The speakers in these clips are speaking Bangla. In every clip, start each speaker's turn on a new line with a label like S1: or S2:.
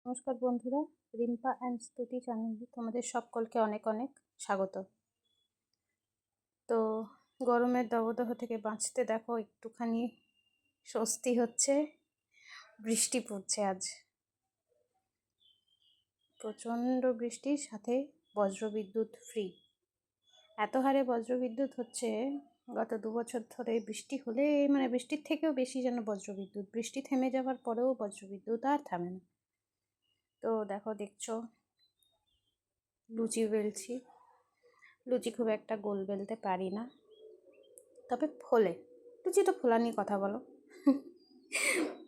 S1: নমস্কার বন্ধুরা, রিম্পা অ্যান্ড স্তুতি চ্যানেলে তোমাদের সকলকে অনেক অনেক স্বাগত। তো গরমের দাবদাহ থেকে বাঁচতে দেখো একটুখানি স্বস্তি হচ্ছে। বৃষ্টি পড়ছে, আজ প্রচণ্ড বৃষ্টির সাথে বজ্রবিদ্যুৎ ফ্রি। এত হারে বজ্রবিদ্যুৎ হচ্ছে, গত 2 বছর ধরে বৃষ্টি হলে বৃষ্টির থেকেও বেশি যেন বজ্রবিদ্যুৎ। বৃষ্টি থেমে যাওয়ার পরেও বজ্রবিদ্যুৎ আর থামে না। তো দেখছো লুচি বেলছি। লুচি খুব একটা গোল বেলতে পারি না, তবে ফোলে। লুচি তো ফোলা নিয়ে কথা বলো।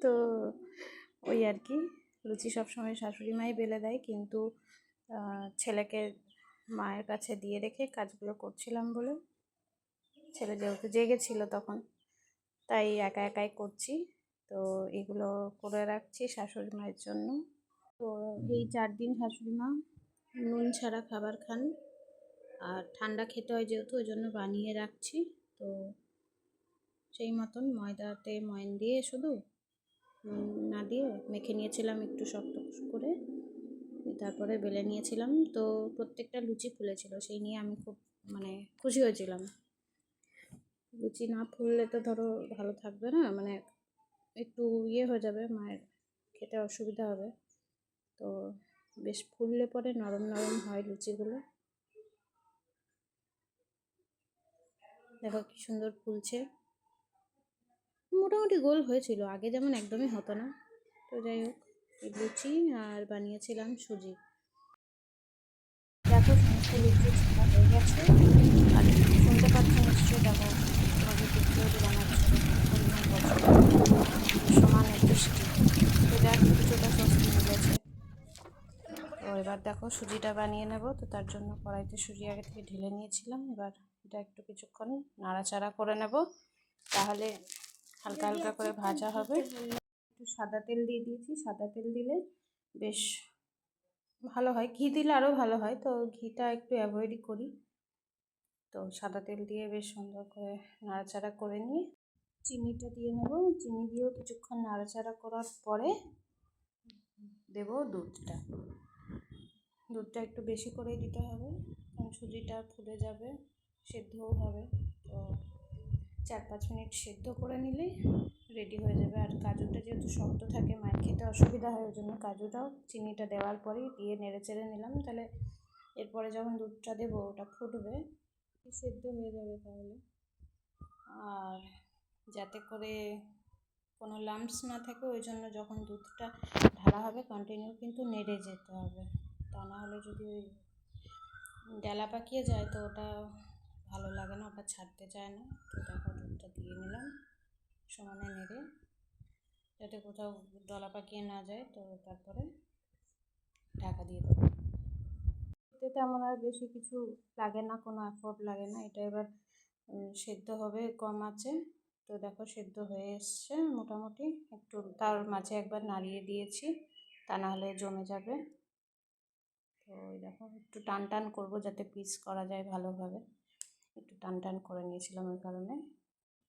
S1: তো ওই আর কি, লুচি সবসময় শাশুড়ি মাই বেলে দেয়, কিন্তু ছেলেকে মায়ের কাছে দিয়ে রেখে কাজগুলো করছিলাম বলে, ছেলে যেহেতু জেগেছিল তখন, তাই একা একাই করছি। তো এগুলো করে রাখছি শাশুড়ি মায়ের জন্য। তো এই 4 দিন শাশুড়ি মা নুন ছাড়া খাবার খান, আর ঠান্ডা খেতে হয় যেহেতু, ওই জন্য বানিয়ে রাখছি। তো সেই মতন ময়দাতে ময়ন দিয়ে শুধু না দিয়ে মেখে নিয়েছিলাম একটু শক্ত করে, তারপরে বেলে নিয়েছিলাম। তো প্রত্যেকটা লুচি ফুলেছিল, সেই নিয়ে আমি খুব খুশি হয়েছিলাম। লুচি না ফুললে তো ধরো ভালো থাকবে না, একটু হয়ে যাবে, মায়ের খেতে অসুবিধা হবে। তো বেশ ফুললে পরে নরম নরম হয় লুচিগুলো। দেখো কি সুন্দর ফুলছে, মোটামুটি গোল হয়েছিল, আগে যেমন একদমই হতো না। তো যাই হোক, এই লুচি আর বানিয়েছিলাম সুজি। দেখো সমস্ত লুচি ছাড়া হয়ে গেছে, আর শুনতে পাচ্ছ নিশ্চয়ই। দেখো নদীতে তৈরি বানাচ্ছে, পরিমাণ বছর সমানে বৃষ্টি। তো দেখ কিছুটা স্বস্তি মিলেছে। তো এবার দেখো সুজিটা বানিয়ে নেব। তো তার জন্য কড়াইতে সুজি আগে থেকে ঢেলে নিয়েছিলাম। এবার এটা একটু কিছুক্ষণ নাড়াচাড়া করে নেব, তাহলে হালকা হালকা করে ভাজা হবে। একটু সাদা তেল দিয়ে দিয়েছি, সাদা তেল দিলে বেশ ভালো হয়, ঘি দিলে আরও ভালো হয়, তো ঘিটা একটু অ্যাভয়েডই করি। তো সাদা তেল দিয়ে বেশ সুন্দর করে নাড়াচাড়া করে নিয়ে চিনিটা দিয়ে নেব। চিনি দিয়েও কিছুক্ষণ নাড়াচাড়া করার পরে দেব দুধটা। দুধটা একটু বেশি করেই দিতে হবে, কারণ সুজিটা ফুলে যাবে, সেদ্ধও হবে। তো 4-5 মিনিট সেদ্ধ করে নিলেই রেডি হয়ে যাবে। আর কাজুটা যেহেতু শক্ত থাকে, মায়ের খেতে অসুবিধা হয়, ওই জন্য কাজুটাও চিনিটা দেওয়ার পরেই দিয়ে নেড়ে চেড়ে নিলাম। তাহলে এরপরে যখন দুধটা দেবো ওটা ফুটবে, সেদ্ধ হয়ে যাবে তাহলে। আর যাতে করে কোনো লাম্পস না থাকে, ওই জন্য যখন দুধটা ঢালা হবে কন্টিনিউ কিন্তু নেড়ে যেতে হবে, তা না হলে যদি ওই ডালা পাকিয়ে যায় তো ওটা ভালো লাগে না, ওটা ছাড়তে চায় না। তো দেখো দুধটা দিয়ে নিলাম সমানে নেড়ে, যাতে কোথাও ডলা পাকিয়ে না যায়। তো তারপরে ঢাকা দিয়ে দেবো। এতে তেমন আর বেশি কিছু লাগে না, কোনো এফোর্ট লাগে না। এটা এবার সেদ্ধ হবে কম আঁচে। তো দেখো সেদ্ধ হয়ে এসছে মোটামুটি, একটু তার মাঝে একবার নাড়িয়ে দিয়েছি, তা না হলে জমে যাবে। তো দেখো একটু টান টান করবো যাতে পিস করা যায় ভালোভাবে, একটু টান টান করে নিয়েছিলাম ওই কারণে।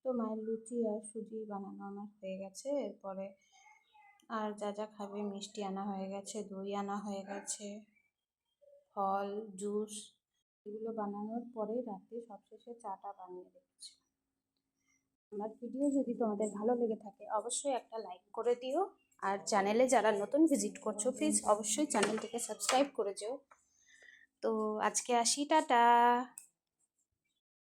S1: তো মায়ের লুচি আর সুজি বানানো আমার হয়ে গেছে। এরপরে আর যা যা খাবে, মিষ্টি আনা হয়ে গেছে, দই আনা হয়ে গেছে, ফল জুস, এগুলো বানানোর পরে রাতে সবশেষে চাটা বানিয়ে রেখেছি। আমার ভিডিও যদি তোমাদের ভালো লেগে থাকে অবশ্যই একটা লাইক করে দিও, আর চ্যানেলে যারা নতুন ভিজিট করছো প্লিজ অবশ্যই চ্যানেলটিকে সাবস্ক্রাইব করে যেও। তো আজকে আসি, টাটা।